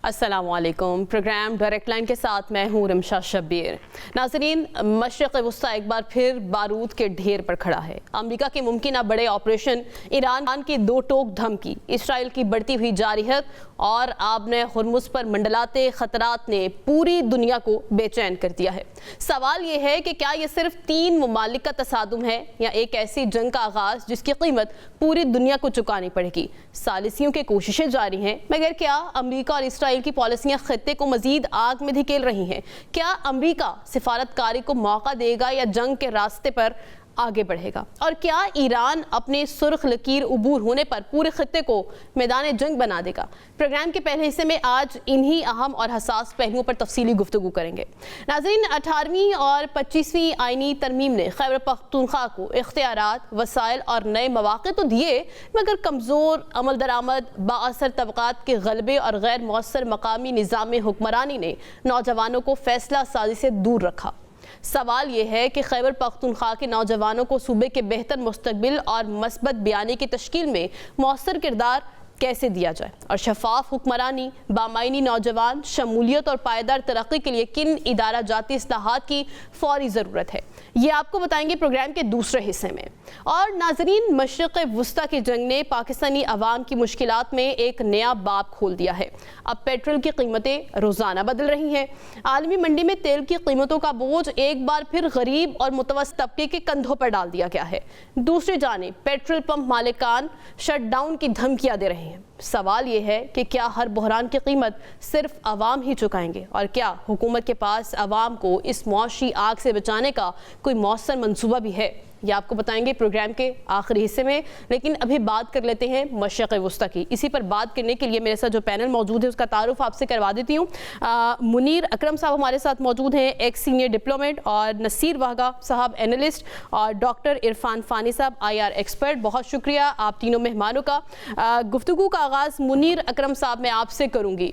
السلام علیکم۔ Programme direct line کے ساتھ میں ہوں رمشا شبیر۔ ناظرین، مشرق وسطی ایک بار پھر بارود کے ڈھیر پر کھڑا ہے۔ امریکہ کے ممکنہ بڑے آپریشن، ایران کی دو ٹوک دھمکی، اسرائیل کی بڑھتی ہوئی جارحیت اور آبِ ہرمز پر منڈلاتے خطرات نے پوری دنیا کو بے چین کر دیا ہے۔ سوال یہ ہے کہ کیا یہ صرف 3 ممالک کا تصادم ہے یا ایک ایسی جنگ کا آغاز جس کی قیمت پوری دنیا کو چکانی پڑے گی؟ ثالثیوں کی کوششیں جاری ہیں، مگر کیا امریکہ اور اسرائیل کی پالیسیاں خطے کو مزید آگ میں دھکیل رہی ہیں؟ کیا امریکہ سفارتکاری کو موقع دے گا یا جنگ کے راستے پر آگے بڑھے گا؟ اور کیا ایران اپنے سرخ لکیر عبور ہونے پر پورے خطے کو میدان جنگ بنا دے گا؟ پروگرام کے پہلے حصے میں آج انہی اہم اور حساس پہلوؤں پر تفصیلی گفتگو کریں گے۔ ناظرین، 18ویں اور 25ویں آئینی ترمیم نے خیبر پختونخوا کو اختیارات، وسائل اور نئے مواقع تو دیے، مگر کمزور عمل درآمد، بااثر طبقات کے غلبے اور غیر مؤثر مقامی نظام حکمرانی نے نوجوانوں کو فیصلہ سازی سے دور رکھا۔ سوال یہ ہے کہ خیبر پختونخوا کے نوجوانوں کو صوبے کے بہتر مستقبل اور مثبت بیانی کی تشکیل میں مؤثر کردار کیسے دیا جائے، اور شفاف حکمرانی، بامعنی نوجوان شمولیت اور پائیدار ترقی کے لیے کن ادارہ جاتی اصلاحات کی فوری ضرورت ہے، یہ آپ کو بتائیں گے پروگرام کے دوسرے حصے میں۔ اور ناظرین، مشرق وسطی کی جنگ نے پاکستانی عوام کی مشکلات میں ایک نیا باب کھول دیا ہے۔ اب پیٹرول کی قیمتیں روزانہ بدل رہی ہیں۔ عالمی منڈی میں تیل کی قیمتوں کا بوجھ ایک بار پھر غریب اور متوسط طبقے کے کندھوں پر ڈال دیا گیا ہے۔ دوسری جانب پیٹرول پمپ مالکان شٹ ڈاؤن کی دھمکیاں دے رہے ہیں۔ سوال یہ ہے کہ کیا ہر بحران کی قیمت صرف عوام ہی چکائیں گے، اور کیا حکومت کے پاس عوام کو اس معاشی آگ سے بچانے کا کوئی مؤثر منصوبہ بھی ہے؟ یہ آپ کو بتائیں گے پروگرام کے آخری حصے میں، لیکن ابھی بات کر لیتے ہیں مشرق وسطی کی۔ اسی پر بات کرنے کے لیے میرے ساتھ جو پینل موجود ہے اس کا تعارف آپ سے کروا دیتی ہوں۔ منیر اکرم صاحب ہمارے ساتھ موجود ہیں، ایکس سینئر ڈپلومیٹ، اور نصیر واہگہ صاحب اینالسٹ، اور ڈاکٹر عرفان فانی صاحب IR ایکسپرٹ۔ بہت شکریہ آپ تینوں مہمانوں کا۔ گفتگو کا آغاز منیر اکرم صاحب میں آپ سے کروں گی۔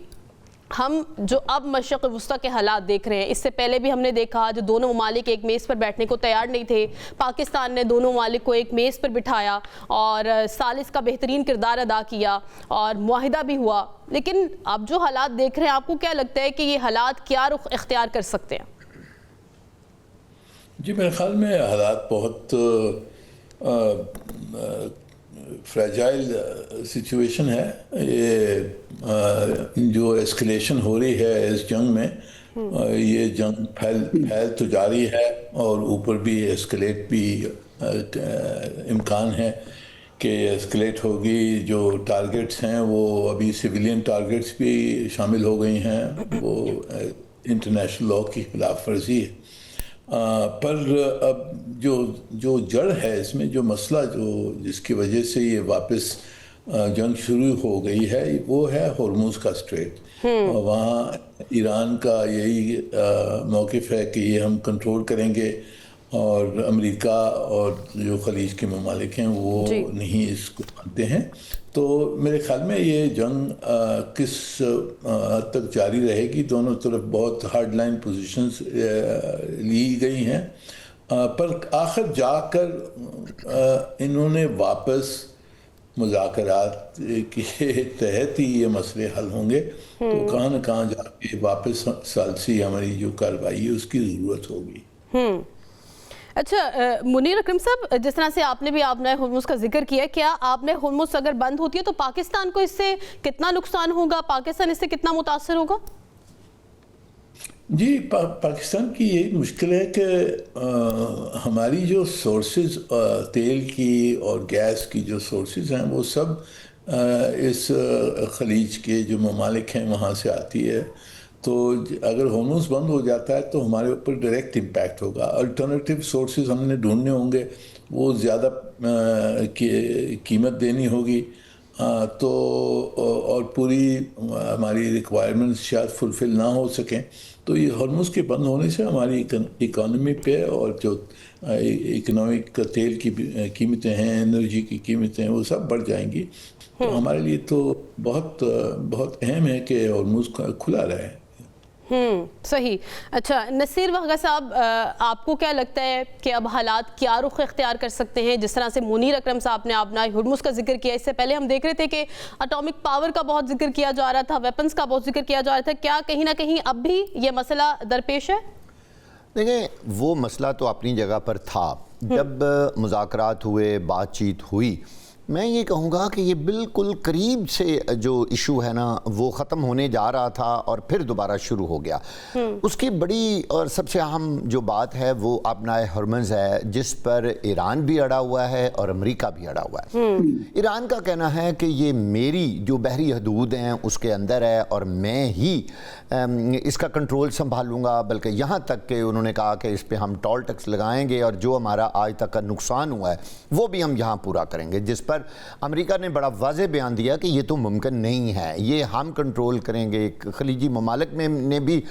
ہم جو اب مشرق وسطی کے حالات دیکھ رہے ہیں، اس سے پہلے بھی ہم نے دیکھا جو دونوں ممالک ایک میز پر بیٹھنے کو تیار نہیں تھے، پاکستان نے دونوں ممالک کو ایک میز پر بٹھایا اور ثالث کا بہترین کردار ادا کیا اور معاہدہ بھی ہوا۔ لیکن اب جو حالات دیکھ رہے ہیں، آپ کو کیا لگتا ہے کہ یہ حالات کیا رخ اختیار کر سکتے ہیں؟ جی، میرے خیال میں حالات بہت فریجائل سچویشن ہے۔ یہ جو ایسکلیشن ہو رہی ہے اس جنگ میں، یہ جنگ پھیل تو جاری ہے، اور اوپر بھی ایسکلیٹ بھی امکان ہے کہ ایسکلیٹ ہوگی۔ جو ٹارگٹس ہیں وہ ابھی سویلین ٹارگٹس بھی شامل ہو گئی ہیں، وہ انٹرنیشنل لاء کی خلاف ورزی ہے۔ پر اب جو جڑ ہے اس میں، جو مسئلہ جس کی وجہ سے یہ واپس جنگ شروع ہو گئی ہے، وہ ہے ہرمز کا اسٹریٹ۔ وہاں ایران کا یہی موقف ہے کہ یہ ہم کنٹرول کریں گے، اور امریکہ اور جو خلیج کے ممالک ہیں وہ نہیں اس کو مانتے ہیں۔ تو میرے خیال میں یہ جنگ کس حد تک جاری رہے گی، دونوں طرف بہت ہارڈ لائن پوزیشنز لی گئی ہیں، پر آخر جا کر انہوں نے واپس مذاکرات کے تحت ہی یہ مسئلے حل ہوں گے۔ تو کہاں نہ کہاں جا کے واپس ثالثی ہماری جو کارروائی ہے اس کی ضرورت ہوگی۔ اچھا منیر اکرم صاحب، جس طرح سے آپ نے بھی آبِ ہرمز کا ذکر کیا، کیا آبِ ہرمز اگر بند ہوتی ہے تو پاکستان کو اس سے کتنا نقصان ہوگا، پاکستان اس سے کتنا متاثر ہوگا؟ جی، پاکستان کی یہی مشکل ہے کہ ہماری جو سورسز تیل کی اور گیس کی جو سورسز ہیں وہ سب اس خلیج کے جو ممالک ہیں وہاں سے آتی ہے۔ تو اگر ہرمز بند ہو جاتا ہے تو ہمارے اوپر ڈائریکٹ امپیکٹ ہوگا۔ الٹرنیٹیو سورسز ہم نے ڈھونڈنے ہوں گے، وہ زیادہ قیمت دینی ہوگی، تو اور پوری ہماری ریکوائرمنٹس شاید فلفل نہ ہو سکیں۔ تو یہ ہرمز کے بند ہونے سے ہماری اکانومی پہ اور جو اکنامک تیل کی قیمتیں ہیں، انرجی کی قیمتیں ہیں، وہ سب بڑھ جائیں گی۔ تو ہمارے لیے تو بہت اہم ہے کہ ہرمز کھلا رہے۔ صحیح. اچھا نصیر واغا صاحب, آپ کو کیا لگتا ہے کہ اب حالات کیا رخ اختیار کر سکتے ہیں؟ جس طرح سے منیر اکرم صاحب نے آبنائے ہرمز کا ذکر کیا, اس سے پہلے ہم دیکھ رہے تھے کہ اٹامک پاور کا بہت ذکر کیا جا رہا تھا, ویپنز کا بہت ذکر کیا جا رہا تھا, کیا کہیں نہ کہیں اب بھی یہ مسئلہ درپیش ہے؟ دیکھیں وہ مسئلہ تو اپنی جگہ پر تھا. جب مذاکرات ہوئے, بات چیت ہوئی, میں یہ کہوں گا کہ یہ بالکل قریب سے جو ایشو ہے نا وہ ختم ہونے جا رہا تھا اور پھر دوبارہ شروع ہو گیا. اس کی بڑی اور سب سے اہم جو بات ہے وہ آبنائے ہرمز ہے, جس پر ایران بھی اڑا ہوا ہے اور امریکہ بھی اڑا ہوا ہے. ایران کا کہنا ہے کہ یہ میری جو بحری حدود ہیں اس کے اندر ہے اور میں ہی اس کا کنٹرول سنبھالوں گا, بلکہ یہاں تک کہ انہوں نے کہا کہ اس پہ ہم ٹول ٹیکس لگائیں گے اور جو ہمارا آج تک کا نقصان ہوا ہے وہ بھی ہم یہاں پورا کریں گے. جس پر امریکہ نے بڑا واضح بیان دیا کہ یہ تو ممکن نہیں ہے, یہ ہم کنٹرول کریں گے. خلیجی ممالک میں نے بھی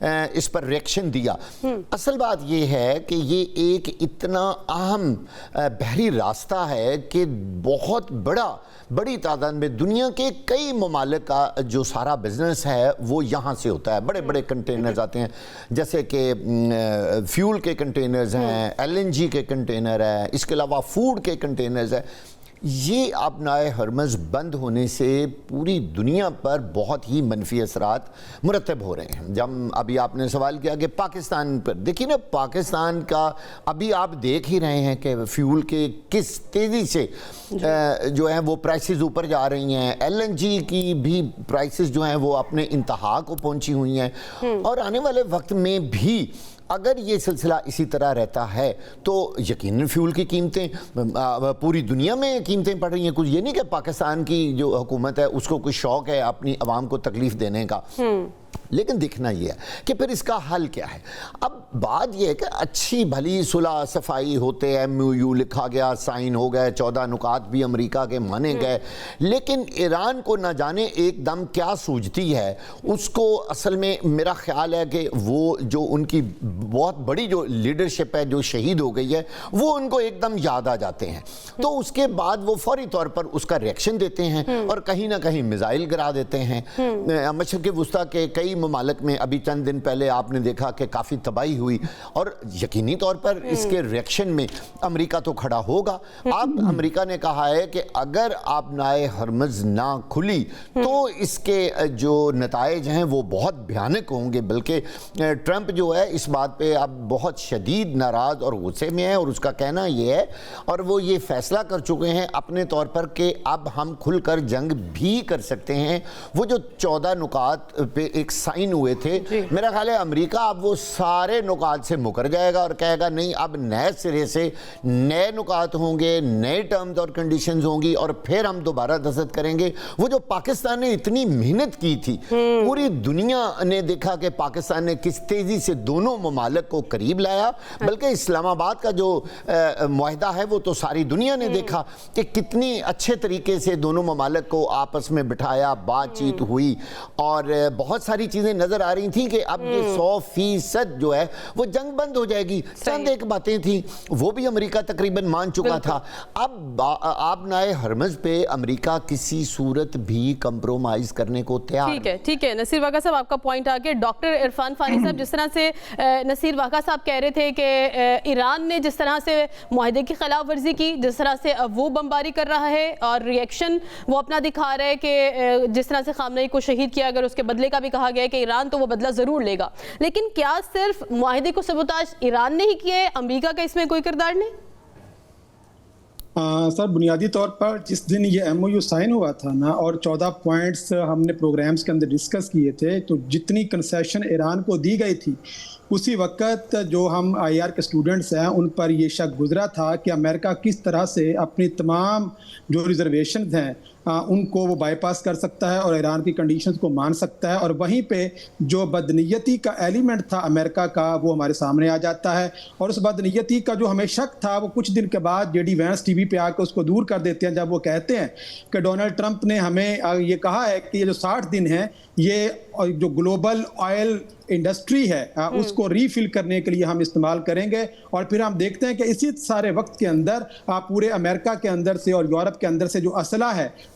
اس پر ریئیکشن دیا. اصل بات یہ ہے کہ یہ ایک اتنا اہم بحری راستہ ہے کہ بہت بڑی تعداد میں دنیا کے کئی ممالک کا جو سارا بزنس ہے وہ یہاں سے ہوتا ہے. بڑے بڑے کنٹینرز آتے ہیں, جیسے کہ فیول کے کنٹینرز ہیں, LNG کے کنٹینر ہیں, اس کے علاوہ فوڈ کے کنٹینرز ہیں. یہ آبنائے ہرمز بند ہونے سے پوری دنیا پر بہت ہی منفی اثرات مرتب ہو رہے ہیں. جب ابھی آپ نے سوال کیا کہ پاکستان پر, دیکھیے نا پاکستان کا ابھی آپ دیکھ ہی رہے ہیں کہ فیول کے کس تیزی سے جو ہیں وہ پرائسز اوپر جا رہی ہیں. LNG کی بھی پرائسز جو ہیں وہ اپنے انتہا کو پہنچی ہوئی ہیں, اور آنے والے وقت میں بھی اگر یہ سلسلہ اسی طرح رہتا ہے تو یقیناً فیول کی قیمتیں پوری دنیا میں قیمتیں پڑ رہی ہیں. کچھ یہ نہیں کہ پاکستان کی جو حکومت ہے اس کو کوئی شوق ہے اپنی عوام کو تکلیف دینے کا, لیکن دیکھنا یہ ہے کہ پھر اس کا حل کیا ہے. اب بات یہ ہے کہ اچھی بھلی صلح صفائی ہوتے, MOU لکھا گیا, سائن ہو گئے, 14 نکات بھی امریکہ کے مانے گئے, لیکن ایران کو نہ جانے ایک دم کیا سوچتی ہے. اس کو اصل میں میرا خیال ہے کہ وہ جو ان کی بہت بڑی جو لیڈرشپ ہے جو شہید ہو گئی ہے وہ ان کو ایک دم یاد آ جاتے ہیں, تو اس کے بعد وہ فوری طور پر اس کا ریئیکشن دیتے ہیں اور کہیں نہ کہیں میزائل گرا دیتے ہیں. مشرق وسطیٰ کے کئی ممالک میں ابھی چند دن پہلے آپ نے دیکھا کہ کافی تباہی ہوئی, اور یقینی طور پر اس کے ریئیکشن میں امریکہ تو کھڑا ہوگا. اب امریکہ نے کہا ہے کہ اگر آبنائے ہرمز نہ کھلی تو اس کے جو نتائج ہیں وہ بہت بھیانک ہوں گے. بلکہ ٹرمپ جو ہے اس بات پہ اب بہت شدید ناراض اور غصے میں ہے, اور اس کا کہنا یہ ہے اور وہ یہ فیصلہ کر چکے ہیں اپنے طور پر کہ اب ہم کھل کر جنگ بھی کر سکتے ہیں. وہ جو 14 نکات پہ ایک سائن ہوئے تھے, میرا خیال ہے امریکہ اب وہ سارے نکات سے مکر جائے گا اور کہے گا نہیں, اب نئے سرے سے نئے نکات ہوں گے, نئے ٹرمز اور کنڈیشنز ہوں گی, اور پھر ہم دوبارہ دستخط کریں گے. وہ جو پاکستان نے اتنی محنت کی تھی, پوری دنیا نے دیکھا کہ پاکستان نے کس تیزی سے دونوں ممالک کو قریب لایا, بلکہ اسلام آباد کا جو معاہدہ ہے وہ تو ساری دنیا نے دیکھا کہ کتنی اچھے طریقے سے دونوں ممالک کو آپس میں بٹھایا, بات چیت ہوئی, اور بہت ساری چیزیں نظر آ رہی تھیں کہ اب یہ 100% جو ہے وہ جنگ بند ہو جائے گی. چند ایک باتیں تھیں وہ بھی امریکہ تقریباً مان چکا تھا. اب آبنائے ہرمز پہ امریکہ کسی صورت بھی کمپرومائز کرنے کو تیار. ٹھیک ہے نصیر واغا صاحب, آپ کا پوائنٹ آ گیا. ڈاکٹر عرفان فانی صاحب, جس طرح سے نصیر واغا صاحب کہہ رہے تھے کہ ایران نے جس طرح سے معاہدے کی خلاف ورزی کی, جس طرح سے وہ بمباری کر رہا ہے اور ریئیکشن وہ اپنا دکھا رہا ہے کہ جس طرح سے خامنئی کو شہید کیا, اگر اس کے بدلے کا بھی کہا گیا ہے کہ ایران تو وہ بدلہ ضرور لے گا, لیکن کیا صرف معاہدے کو سبوتاژ ایران نے ہی کیا ہے, امریکہ کا اس میں کوئی کردار نہیں؟ سر بنیادی طور پر جس دن یہ MOU سائن ہوا تھا نا, اور 14 پوائنٹس ہم نے پروگرامز کے اندر ڈسکس کیے تھے, تو جتنی کنسیشن ایران کو دی گئی تھی اسی وقت جو ہم IR کے اسٹوڈنٹس ہیں ان پر یہ شک گزرا تھا کہ امریکہ کس طرح سے اپنی تمام جو ریزرویشنز ہیں ان کو وہ بائی پاس کر سکتا ہے اور ایران کی کنڈیشنز کو مان سکتا ہے, اور وہیں پہ جو بدنیتی کا ایلیمنٹ تھا امریکہ کا وہ ہمارے سامنے آ جاتا ہے. اور اس بدنیتی کا جو ہمیں شک تھا وہ کچھ دن کے بعد JD وینس TV پہ آ کے اس کو دور کر دیتے ہیں, جب وہ کہتے ہیں کہ ڈونلڈ ٹرمپ نے ہمیں یہ کہا ہے کہ یہ جو 60 دن ہیں یہ جو گلوبل آئل انڈسٹری ہے اس کو ریفل کرنے کے لیے ہم استعمال کریں گے. اور پھر ہم دیکھتے ہیں کہ اسی سارے وقت کے اندر پورے امریکہ کے اندر سے اور یورپ کے اندر سے جو اسلحہ ہے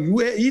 UAE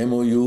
MOU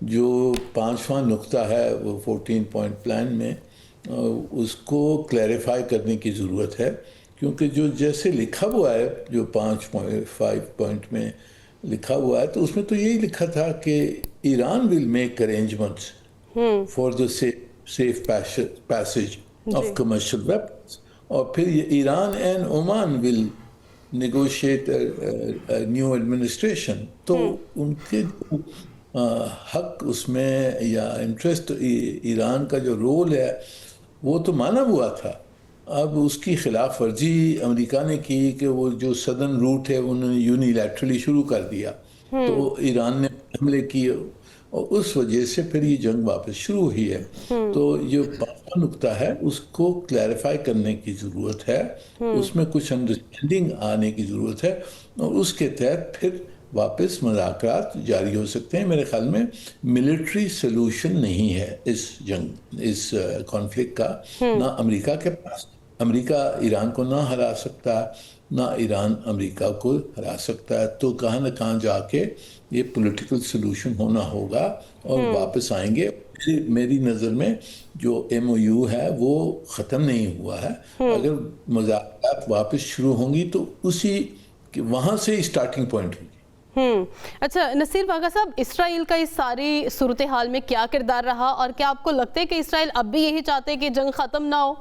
جو 5واں نقطہ ہے وہ 14 پوائنٹ پلان میں اس کو کلیریفائی کرنے کی ضرورت ہے، کیونکہ جو جیسے لکھا ہوا ہے جو 5 پوائنٹ میں لکھا ہوا ہے تو اس میں تو یہی لکھا تھا کہ Iran will make arrangements for the safe passage of commercial weapons, اور پھر Iran and Oman will negotiate new administration. تو ان کے حق اس میں یا انٹرسٹ ایران کا جو رول ہے وہ تو مانا ہوا تھا. اب اس کی خلاف ورزی امریکہ نے کی کہ وہ جو سدرن روٹ ہے انہوں نے یونیلیٹرلی شروع کر دیا، تو ایران نے حملے کیے اور اس وجہ سے پھر یہ جنگ واپس شروع ہوئی ہے. تو جو 5واں نقطہ ہے اس کو کلیریفائی کرنے کی ضرورت ہے، اس میں کچھ انڈرسٹینڈنگ آنے کی ضرورت ہے، اور اس کے تحت پھر واپس مذاکرات جاری ہو سکتے ہیں. میرے خیال میں ملٹری سلوشن نہیں ہے اس کانفلکٹ کا، نہ امریکہ کے پاس. امریکہ ایران کو نہ ہرا سکتا، نہ ایران امریکہ کو ہرا سکتا ہے. تو کہاں نہ کہاں جا کے یہ پولیٹیکل سلوشن ہونا ہوگا اور واپس آئیں گے. میری نظر میں جو MOU ہے وہ ختم نہیں ہوا ہے. اگر مذاکرات واپس شروع ہوں گی تو وہاں سے اسٹارٹنگ پوائنٹ ہوگی. اچھا نصیر باغا صاحب، اسرائیل کا اس ساری صورتحال میں کیا کردار رہا، اور کیا آپ کو لگتا ہے کہ اسرائیل اب بھی یہی چاہتے کہ جنگ ختم نہ ہو؟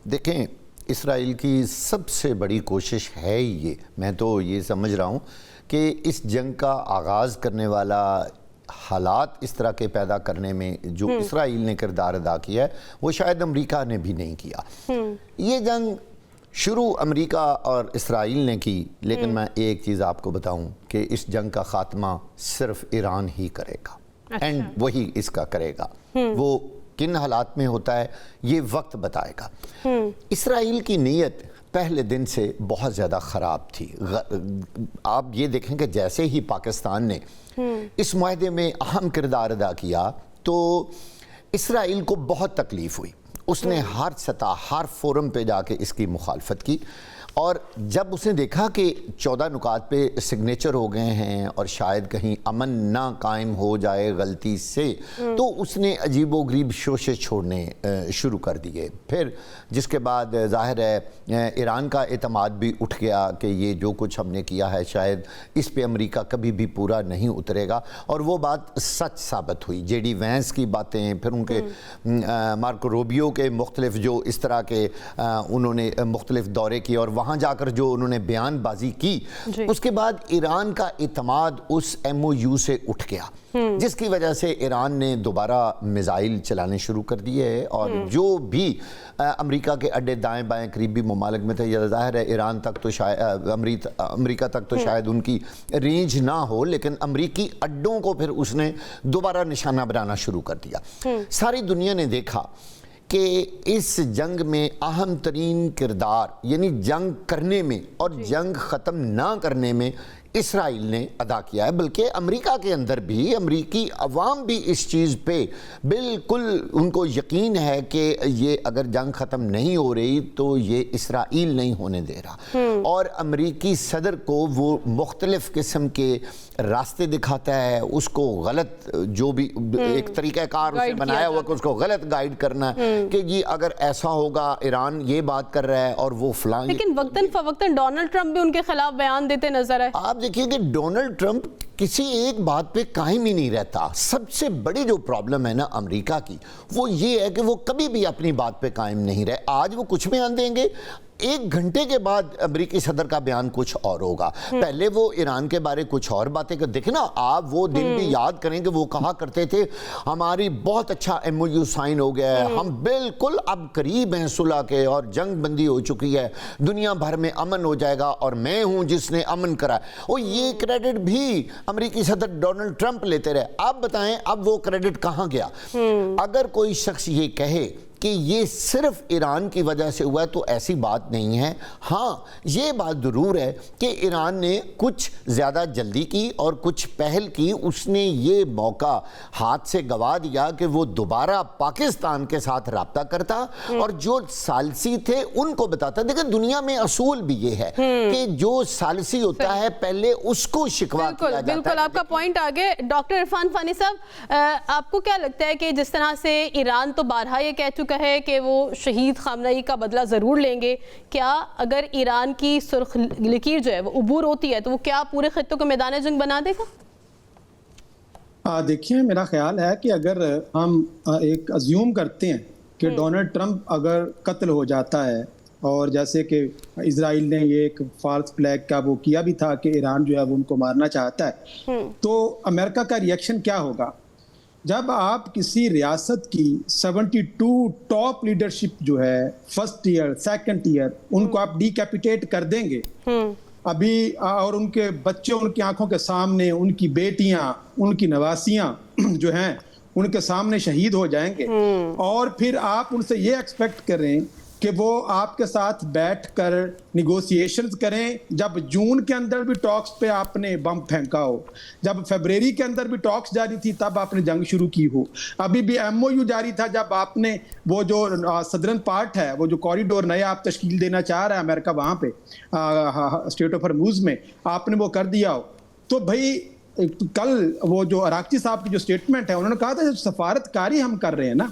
دیکھیں، اسرائیل کی سب سے بڑی کوشش ہے یہ، میں تو یہ سمجھ رہا ہوں کہ اس جنگ کا آغاز کرنے والا حالات اس طرح کے پیدا کرنے میں جو اسرائیل نے کردار ادا کیا ہے وہ شاید امریکہ نے بھی نہیں کیا. یہ جنگ شروع امریکہ اور اسرائیل نے کی، لیکن میں ایک چیز آپ کو بتاؤں کہ اس جنگ کا خاتمہ صرف ایران ہی کرے گا، اینڈ وہی اس کا کرے گا. وہ کن حالات میں ہوتا ہے یہ وقت بتائے گا. اسرائیل کی نیت پہلے دن سے بہت زیادہ خراب تھی. آپ یہ دیکھیں کہ جیسے ہی پاکستان نے اس معاہدے میں اہم کردار ادا کیا تو اسرائیل کو بہت تکلیف ہوئی. اس نے ہر سطح، ہر فورم پہ جا کے اس کی مخالفت کی، اور جب اس نے دیکھا کہ 14 نکات پہ سگنیچر ہو گئے ہیں اور شاید کہیں امن نہ قائم ہو جائے غلطی سے، تو اس نے عجیب و غریب شوشے چھوڑنے شروع کر دیے. پھر جس کے بعد ظاہر ہے ایران کا اعتماد بھی اٹھ گیا کہ یہ جو کچھ ہم نے کیا ہے شاید اس پہ امریکہ کبھی بھی پورا نہیں اترے گا، اور وہ بات سچ ثابت ہوئی. JD وینس کی باتیں، پھر ان کے مارکو روبیو کے مختلف جو اس طرح کے انہوں نے مختلف دورے کیے اور وہاں جا کر جو انہوں نے بیان بازی کی، اس کے بعد ایران کا اعتماد اس MOU سے اٹھ گیا، جس کی وجہ سے ایران نے دوبارہ میزائل چلانے شروع کر دیے. اور جو بھی امریکہ کے اڈے دائیں بائیں قریبی ممالک میں تھے، یا ظاہر ہے ایران تک تو شاید امریکہ تک تو شاید ان کی رینج نہ ہو، لیکن امریکی اڈوں کو پھر اس نے دوبارہ نشانہ بنانا شروع کر دیا. ساری دنیا نے دیکھا کہ اس جنگ میں اہم ترین کردار، یعنی جنگ کرنے میں اور جنگ ختم نہ کرنے میں اسرائیل نے ادا کیا ہے. بلکہ امریکہ کے اندر بھی امریکی عوام بھی اس چیز پہ بالکل ان کو یقین ہے کہ یہ اگر جنگ ختم نہیں ہو رہی تو یہ اسرائیل نہیں ہونے دے رہا. اور امریکی صدر کو وہ مختلف قسم کے راستے دکھاتا ہے، اس کو غلط جو بھی ایک طریقہ کار اسے بنایا ہوا کہ اس کو غلط گائیڈ کرنا کہ جی اگر ایسا ہوگا ایران یہ بات کر رہا ہے اور وہ فلاں. لیکن وقتاً فوقتاً ڈونلڈ ٹرمپ بھی ان کے خلاف بیان دیتے نظر آئے. آپ دیکھیے کہ ڈونلڈ ٹرمپ کسی ایک بات پہ قائم ہی نہیں رہتا. سب سے بڑی جو پرابلم ہے نا امریکہ کی وہ یہ ہے کہ وہ کبھی بھی اپنی بات پہ قائم نہیں رہے. آج وہ کچھ بیان دیں گے، 1 گھنٹے کے بعد امریکی صدر کا بیان کچھ اور ہوگا. پہلے وہ ایران کے بارے کچھ اور باتیں کر، دیکھیں نا آپ وہ دن بھی یاد کریں کہ وہ کہا کرتے تھے ہماری بہت اچھا MOU سائن ہو گیا ہے، ہم بالکل اب قریب ہیں صلح کے اور جنگ بندی ہو چکی ہے، دنیا بھر میں امن ہو جائے گا اور میں ہوں جس نے امن کرا. اور یہ کریڈٹ بھی امریکی صدر ڈونلڈ ٹرمپ لیتے رہے. آپ بتائیں اب وہ کریڈٹ کہاں گیا؟ اگر کوئی شخص یہ کہے کہ یہ صرف ایران کی وجہ سے ہوا ہے تو ایسی بات نہیں ہے. ہاں یہ بات ضرور ہے کہ ایران نے کچھ زیادہ جلدی کی اور کچھ پہل کی. اس نے یہ موقع ہاتھ سے گوا دیا کہ وہ دوبارہ پاکستان کے ساتھ رابطہ کرتا اور جو ثالثی تھے ان کو بتاتا. دیکھیں دنیا میں اصول بھی یہ ہے کہ جو ثالثی ہوتا ہے پہلے اس کو شکوا کیا جاتا ہے. بالکل آپ کا پوائنٹ آگے. ڈاکٹر عرفان فانی صاحب آپ کو کیا لگتا ہے کہ جس طرح سے ایران تو بارہا یہ کہہ چکا ہے کہ وہ شہید خامنہئی کا بدلہ ضرور لیں گے, کیا اگر ایران کی سرخ لکیر جو ہے وہ عبور ہوتی ہے تو وہ کیا پورے خطے کو میدان جنگ بنا دے گا؟ دیکھیں میرا خیال ہے کہ اگر ہم ایک ازیوم کرتے ہیں کہ ڈونلڈ ٹرمپ اگر قتل ہو جاتا ہے اور جیسے کہ اسرائیل نے یہ ایک فالس فلیگ کا وہ کیا بھی تھا کہ ایران جو ہے وہ ان کو مارنا چاہتا ہے, تو امریکہ کا ریئیکشن کیا ہوگا؟ جب آپ کسی ریاست کی 72 ٹاپ لیڈرشپ جو ہے فرسٹ ایئر سیکنڈ ایئر ان کو آپ ڈی کیپیٹیٹ کر دیں گے ابھی, اور ان کے بچے ان کی آنکھوں کے سامنے, ان کی بیٹیاں ان کی نواسیاں جو ہیں ان کے سامنے شہید ہو جائیں گے, اور پھر آپ ان سے یہ ایکسپیکٹ کریں کہ وہ آپ کے ساتھ بیٹھ کر نیگوسیشنز کریں. جب جون کے اندر بھی ٹاکس پہ آپ نے بم پھینکا ہو, جب فیبرری کے اندر بھی ٹاکس جاری تھی تب آپ نے جنگ شروع کی ہو, ابھی بھی ایم او یو جاری تھا جب آپ نے وہ جو سدرن پارٹ ہے وہ جو کوریڈور نیا آپ تشکیل دینا چاہ رہا ہے امریکہ وہاں پہ اسٹریٹ آف ہرموز میں آپ نے وہ کر دیا ہو. تو بھائی کل وہ جو اراکچی صاحب کی جو سٹیٹمنٹ ہے انہوں نے کہا تھا سفارت کاری ہم کر رہے ہیں نا,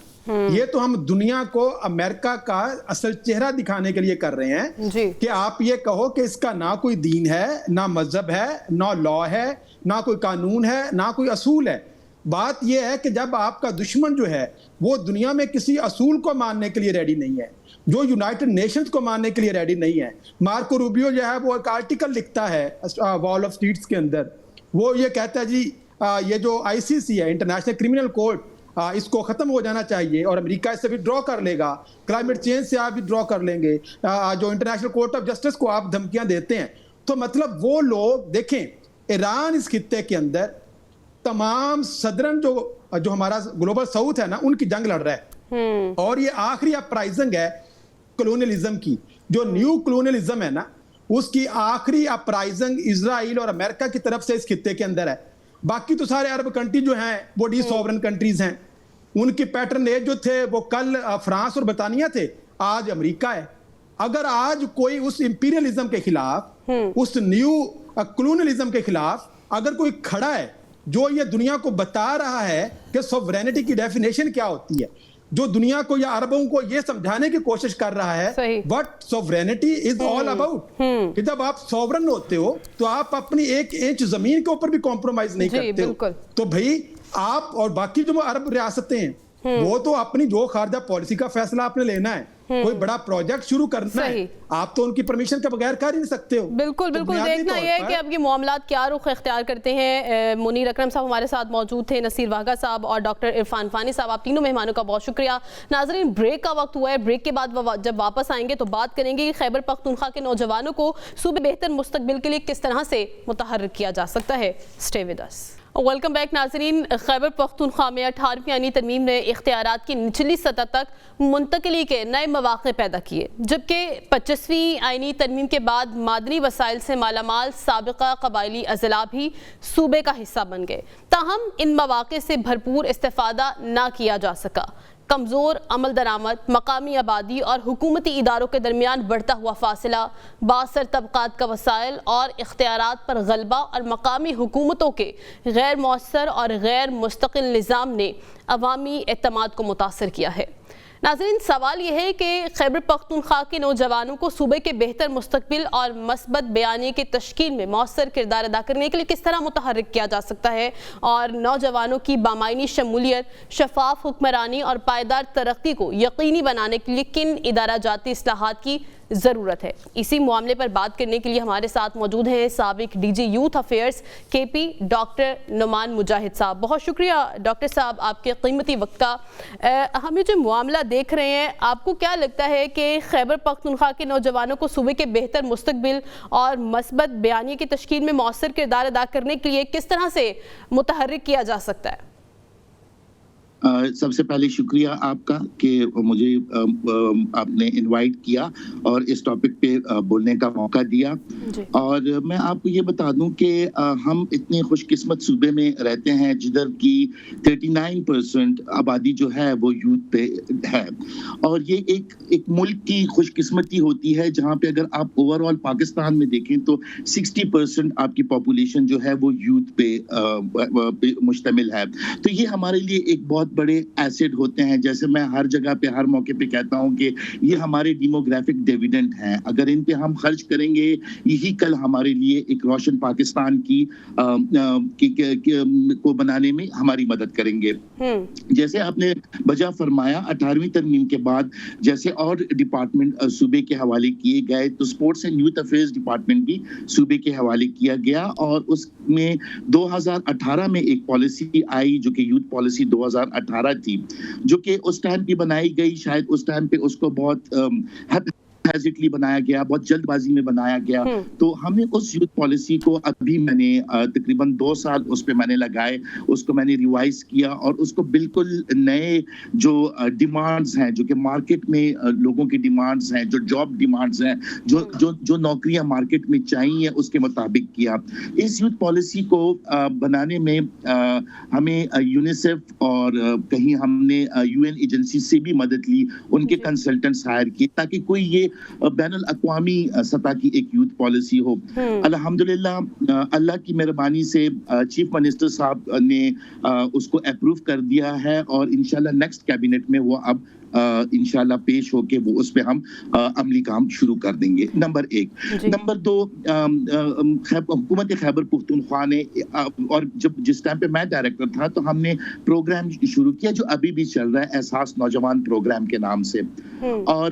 یہ تو ہم دنیا کو امریکہ کا اصل چہرہ دکھانے کے لیے کر رہے ہیں کہ آپ یہ کہو کہ اس کا نہ کوئی دین ہے, نہ مذہب ہے, نہ لا ہے, نہ کوئی قانون ہے, نہ کوئی اصول ہے. بات یہ ہے کہ جب آپ کا دشمن جو ہے وہ دنیا میں کسی اصول کو ماننے کے لیے ریڈی نہیں ہے, جو یونائٹڈ نیشنز کو ماننے کے لیے ریڈی نہیں ہے. مارکو روبیو جو ہے وہ ایک آرٹیکل لکھتا ہے وال آف اسٹریٹس کے اندر, وہ یہ کہتا ہے جی یہ جو آئی سی سی ہے انٹرنیشنل کرمنل کورٹ اس کو ختم ہو جانا چاہیے اور امریکہ اس سے بھی ڈرا کر لے گا, کلائمیٹ چینج سے آپ بھی ڈرا کر لیں گے, جو انٹرنیشنل کورٹ آف جسٹس کو آپ دھمکیاں دیتے ہیں. تو مطلب وہ لوگ دیکھیں ایران اس خطے کے اندر تمام صدرن جو ہمارا گلوبل ساؤتھ ہے نا ان کی جنگ لڑ رہا ہے, اور یہ آخری اپرائزنگ ہے کلونیلزم کی. جو نیو کلونیلزم ہے نا اس کی آخری اپرائزنگ اسرائیل اور امریکہ کی طرف سے اس خطے کے اندر ہے. باقی تو سارے عرب کنٹری جو ہیں وہ ڈی سوورن کنٹریز ہیں, ان کی پیٹرن ایج جو تھے وہ کل فرانس اور برطانیہ تھے, آج امریکہ ہے. اگر آج کوئی اس امپیریلزم کے خلاف, اس نیو کلونیلزم کے خلاف اگر کوئی کھڑا ہے جو یہ دنیا کو بتا رہا ہے کہ سوورینٹی کی ڈیفینیشن کیا ہوتی ہے, جو دنیا کو یا عربوں کو یہ سمجھانے کی کوشش کر رہا ہے what sovereignty is all about, کہ جب آپ سوورن ہوتے ہو تو آپ اپنی ایک انچ زمین کے اوپر بھی کمپرومائز نہیں کرتے ہو. تو بھائی آپ اور باقی جو عرب ریاستیں ہیں وہ تو اپنی جو خارجہ پالیسی کا فیصلہ آپ نے لینا ہے, کوئی بڑا پروجیکٹ شروع کرنا ہے, آپ تو ان کی پرمیشن کے بغیر کر ہی نہیں سکتے ہو. بالکل بالکل, دیکھنا یہ ہے کہ اب یہ معاملات کیا رخ اختیار کرتے ہیں. منیر اکرم صاحب ہمارے ساتھ موجود تھے, نصیر واگا صاحب اور ڈاکٹر عرفان فانی صاحب, آپ تینوں مہمانوں کا بہت شکریہ. ناظرین بریک کا وقت ہوا ہے, بریک کے بعد جب واپس آئیں گے تو بات کریں گے کہ خیبر پختونخوا کے نوجوانوں کو صوبے بہتر مستقبل کے لیے کس طرح سے متحرک کیا جا سکتا ہے. Stay with us. Welcome back ناظرین. خیبر پختونخوا میں 18ویں آئینی ترمیم نے اختیارات کی نچلی سطح تک منتقلی کے نئے مواقع پیدا کیے, جبکہ 25ویں آئینی ترمیم کے بعد معدنی وسائل سے مالا مال سابقہ قبائلی اضلاع بھی صوبے کا حصہ بن گئے. تاہم ان مواقع سے بھرپور استفادہ نہ کیا جا سکا. کمزور عمل درآمد, مقامی آبادی اور حکومتی اداروں کے درمیان بڑھتا ہوا فاصلہ, بااثر طبقات کا وسائل اور اختیارات پر غلبہ اور مقامی حکومتوں کے غیر مؤثر اور غیر مستقل نظام نے عوامی اعتماد کو متاثر کیا ہے. ناظرین سوال یہ ہے کہ خیبر پختونخوا کے نوجوانوں کو صوبے کے بہتر مستقبل اور مثبت بیانیے کی تشکیل میں مؤثر کردار ادا کرنے کے لیے کس طرح متحرک کیا جا سکتا ہے, اور نوجوانوں کی بامعنی شمولیت, شفاف حکمرانی اور پائیدار ترقی کو یقینی بنانے کے لیے کن ادارہ جاتی اصلاحات کی ضرورت ہے. اسی معاملے پر بات کرنے کے لیے ہمارے ساتھ موجود ہیں سابق ڈی جی یوتھ افیئرز کے پی ڈاکٹر نعمان مجاہد صاحب. بہت شکریہ ڈاکٹر صاحب آپ کے قیمتی وقت کا. ہم یہ جو معاملہ دیکھ رہے ہیں, آپ کو کیا لگتا ہے کہ خیبر پختونخوا کے نوجوانوں کو صوبے کے بہتر مستقبل اور مثبت بیانیے کی تشکیل میں مؤثر کردار ادا کرنے کے لیے کس طرح سے متحرک کیا جا سکتا ہے؟ سب سے پہلے شکریہ آپ کا کہ مجھے آپ نے انوائٹ کیا اور اس ٹاپک پہ بولنے کا موقع دیا. اور میں آپ کو یہ بتا دوں کہ ہم اتنے خوش قسمت صوبے میں رہتے ہیں جدھر کی 39% آبادی جو ہے وہ یوتھ پہ ہے, اور یہ ایک ملک کی خوش قسمتی ہوتی ہے جہاں پہ اگر آپ اوور آل پاکستان میں دیکھیں تو 60% آپ کی پاپولیشن جو ہے وہ یوتھ پہ مشتمل ہے. تو یہ ہمارے لیے ایک بہت بڑے ایسیڈ ہوتے ہیں. جیسے میں ہر جگہ پہ ہر موقع پہ کہتا ہوں کہ یہ ہمارے ڈیموگرافک ڈیویڈنڈ ہیں, اگر ان پہ ہم خرچ کریں گے یہی کل ہمارے لیے ایک روشن پاکستان کو بنانے میں ہماری مدد کریں گے. جیسے آپ نے بجا فرمایا 18ویں ترمیم کے بعد جیسے اور ڈپارٹمنٹ صوبے کے حوالے کیے گئے تو sports and youth affairs department بھی صوبے کے حوالے کیا گیا, اور اس میں 2018 میں ایک پالیسی آئی جو کہ یوتھ پالیسی 2018 تھی, جو کہ اس ٹائم پہ بنائی گئی. شاید اس ٹائم پہ اس کو بہت ہیزٹلی بنایا گیا, بہت جلد بازی میں بنایا گیا. تو ہم نے اس یوتھ پالیسی کو ابھی میں نے تقریباً 2 سال اس پہ میں نے لگائے, اس کو میں نے ریوائز کیا اور اس کو بالکل نئے جو ڈیمانڈز ہیں جو کہ مارکیٹ میں لوگوں کی ڈیمانڈز ہیں, جو جاب ڈیمانڈز ہیں, جو نوکریاں مارکیٹ میں چاہیے اس کے مطابق کیا. اس یوتھ پالیسی کو بنانے میں ہمیں یونیسیف اور کہیں ہم نے UN ایجنسی سے بھی مدد لی, ان کے کنسلٹنٹس ہائر کیے تاکہ کوئی یہ بین الاقوامی سطح کی ایک یوتھ پالیسی ہو. الحمدللہ اللہ کی مہربانی سے چیف منسٹر صاحب نے اس کو اپروو کر دیا ہے, اور انشاءاللہ نیکسٹ کیبنٹ میں وہ اب انشاءاللہ پیش ہو کے وہ اس پہ ہم عملی کام شروع کر دیں گے. نمبر 1. نمبر 2, حکومت خیبر پختونخوا نے, اور جس ٹائم پہ میں ڈائریکٹر تھا تو ہم نے پروگرام شروع کیا جو ابھی بھی چل رہا ہے, احساس نوجوان پروگرام کے نام سے. اور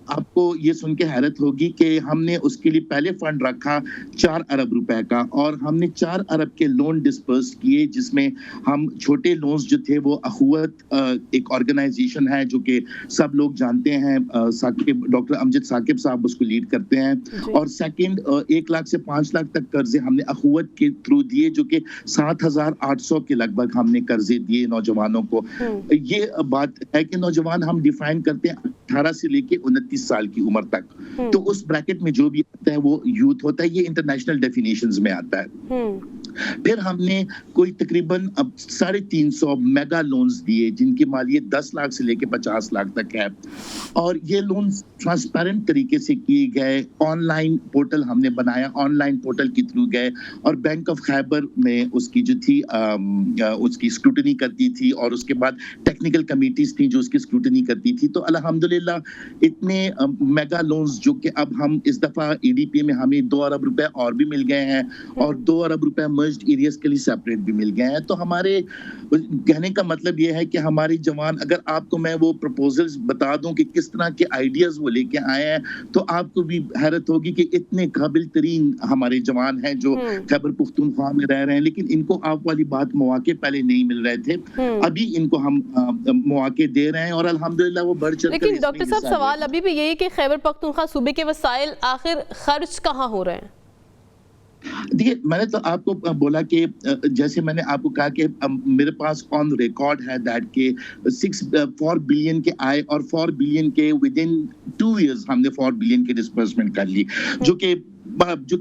آپ کو یہ سن کے حیرت ہوگی کہ ہم نے اس کے لیے پہلے فنڈ رکھا 4 ارب روپے کا, اور ہم نے 4 ارب کے لون ڈسپرس کیے, جس میں ہم چھوٹے لونز جو تھے وہ اخوت ایک آرگنائزیشن ہے جو کہ سب لوگ جانتے ہیں, ڈاکٹر امجد ثاقب صاحب اس کو لیڈ کرتے ہیں. اور سیکنڈ 1 لاکھ سے 5 لاکھ تک قرضے ہم نے اخوت کے تھرو دیے, جو کہ 7,800 کے لگ بھگ ہم نے قرضے دیے نوجوانوں کو. یہ بات ہے کہ نوجوان ہم ڈیفائن کرتے ہیں 18 سے لے کے 29 سال کی عمر تک, تو اس بریکٹ میں جو بھی آتا ہے وہ یوتھ ہوتا ہے. یہ انٹرنیشنل ڈیفینیشنز میں آتا ہے. پھر ہم نے کوئی تقریباً 350 میگا لونز دیے جن کی مالیت 10 لاکھ سے لے کے 50 لاکھ تک ہے, اور یہ لونز ٹرانسپیرنٹ طریقے سے کیے گئے. آن لائن پورٹل ہم نے بنایا, آن لائن پورٹل کے تھرو گئے, اور بینک آف خیبر میں اس کی جو تھی اس کی اسکروٹنی کرتی تھی, اور اس کے بعد ٹیکنیکل کمیٹیز تھیں جو اس کی اسکروٹنی کرتی تھی. تو الحمدللہ اتنے میگا لونز جو کہ اب ہم اس دفعہ EDP میں ہمیں 2 ارب روپے اور بھی مل گئے ہیں, اور 2 ارب روپے مرجڈ ایریاز کے لیے سیپریٹ بھی مل گئے ہیں. تو ہمارے کہنے کا مطلب یہ ہے کہ ہماری جوان, اگر آپ کو میں وہ پروپوزلز بتا دوں کہ کس طرح کے آئیڈیاز وہ لے کے آئے ہیں, تو آپ کو بھی حیرت ہوگی کہ اتنے قابل ترین ہمارے جوان ہیں جو خیبر پختونخوا میں رہ رہے ہیں, لیکن ان کو آپ والی بات مواقع پہلے نہیں مل رہے تھے. ابھی ان کو ہم مواقع دے رہے ہیں, اور الحمدللہ وہ بڑھ چڑھ کر. لیکن ڈاکٹر صاحب سوال ابھی بھی یہی کہ خیبر پختونخوا صوبے کے وسائل آخر خرچ کہاں ہو رہے ہیں؟ دیکھیے, میں نے تو آپ کو بولا کہ جیسے میں نے آپ کو کہا کہ میرے پاس آن ریکارڈ ہے دیٹ کہ 4 بلین کے آئے, اور 4 بلین کے ودن 2 ایئرز ہم نے 4 بلین کی ڈسبرسمنٹ کر لی, جو کہ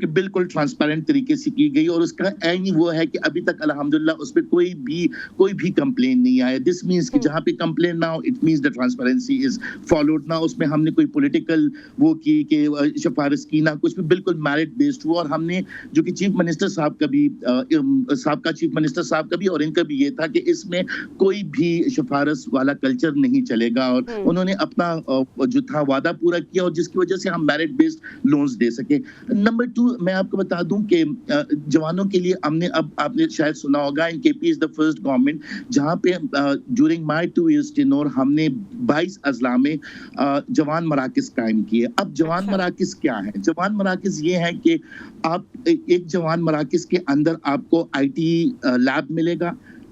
بالکل ٹرانسپیرنٹ طریقے سے کی گئی. اور اس کا عین وہ ہے کہ ابھی تک الحمدللہ اس پہ کوئی بھی کمپلین نہیں آیا. دس مینس کہ جہاں پہ کمپلین نہ ہو, it means the transparency is followed. نہ اس میں ہم نے کوئی پولیٹیکل وہ کی کہ سفارش کی, نہ کچھ بھی, بالکل میرٹ بیسڈ ہوا. اور ہم نے جو کہ چیف منسٹر صاحب کا بھی, سابقہ چیف منسٹر صاحب کا بھی اور ان کا بھی یہ تھا کہ اس میں کوئی بھی سفارش والا کلچر نہیں چلے گا, اور انہوں نے اپنا جو تھا وعدہ پورا کیا, اور جس کی وجہ سے ہم میرٹ بیسڈ لونز دے سکے. نمبر 2, میں آپ کو بتا دوں کہ جوانوں کے لیے ہم نے, اب آپ نے شاید سنا ہوگا, ان KP is the first government جہاں پہ during my 2 years tenure ہم نے 22 اضلاع میں جوان مراکز قائم کیے. اب جوان مراکز کیا ہیں؟ جوان مراکز یہ ہے کہ آپ ایک جوان مراکز کے اندر آپ کو IT لیب ملے گا,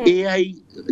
AI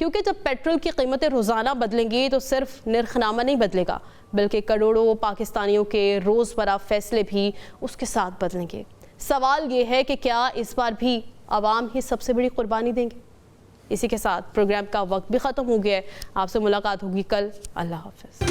کیونکہ جب پیٹرول کی قیمتیں روزانہ بدلیں گی تو صرف نرخ نامہ نہیں بدلے گا بلکہ کروڑوں پاکستانیوں کے روزمرہ فیصلے بھی اس کے ساتھ بدلیں گے۔ سوال یہ ہے کہ کیا اس بار بھی عوام ہی سب سے بڑی قربانی دیں گے؟ اسی کے ساتھ پروگرام کا وقت بھی ختم ہو گیا ہے۔ آپ سے ملاقات ہوگی کل۔ اللہ حافظ۔